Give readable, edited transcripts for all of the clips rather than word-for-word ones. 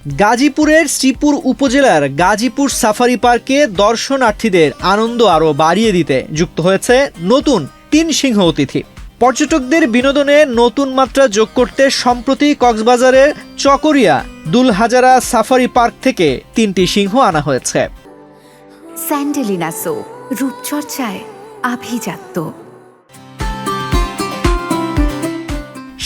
গাজীপুরের শ্রীপুর উপজেলার গাজীপুর সাফারি পার্কে দর্শনার্থীদের আনন্দ আরও বাড়িয়ে দিতে যুক্ত হয়েছে নতুন 3 সিংহ অতিথি। পর্যটকদের বিনোদনে নতুন মাত্রা যোগ করতে সম্প্রতি কক্সবাজারের চকরিয়া দুলহাজারা সাফারি পার্ক থেকে 3টি সিংহ আনা হয়েছে। স্যান্ডেলিনা সো, রূপচর্চায় আভিজাত্য।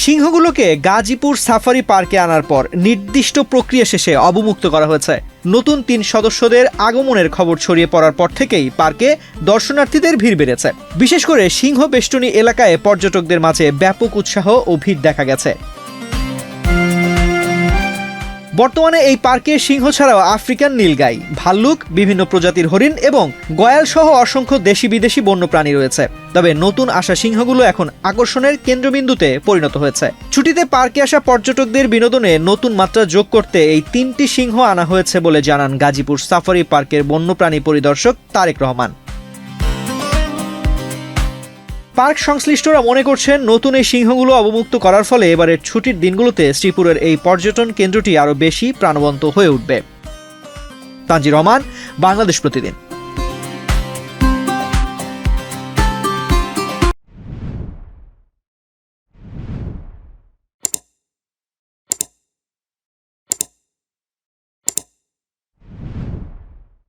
সিংহগুলোকে গাজীপুর সাফারি পার্কে আনার পর নির্দিষ্ট প্রক্রিয়া শেষে অবমুক্ত করা হয়েছে। নতুন 3 সদস্যদের আগমনের খবর ছড়িয়ে পড়ার পর থেকেই পার্কে দর্শনার্থীদের ভিড় বেড়েছে। বিশেষ করে সিংহ বেষ্টনী এলাকায় পর্যটকদের মাঝে ব্যাপক উৎসাহ ও ভিড় দেখা গেছে। বর্তমানে এই পার্কে সিংহ ছাড়াও আফ্রিকান নীলগাই, ভাল্লুক, বিভিন্ন প্রজাতির হরিণ এবং গয়াল সহ অসংখ্য দেশি বিদেশি বন্যপ্রাণী রয়েছে। তবে নতুন আসা সিংহগুলো এখন আকর্ষণের কেন্দ্রবিন্দুতে পরিণত হয়েছে। ছুটিতে পার্কে আসা পর্যটকদের বিনোদনে নতুন মাত্রা যোগ করতে এই 3টি সিংহ আনা হয়েছে বলে জানান গাজীপুর সাফারি পার্কের বন্যপ্রাণী পরিদর্শক তারেক রহমান। পার্ক সংশ্লিষ্টরা মনে করছেন নতুন এই সিংহগুলো অবমুক্ত করার ফলে এবারের ছুটির দিনগুলোতে শ্রীপুরের এই পর্যটন কেন্দ্রটি আরও বেশি প্রাণবন্ত হয়ে উঠবে। তানজির রহমান, বাংলাদেশ প্রতিদিন।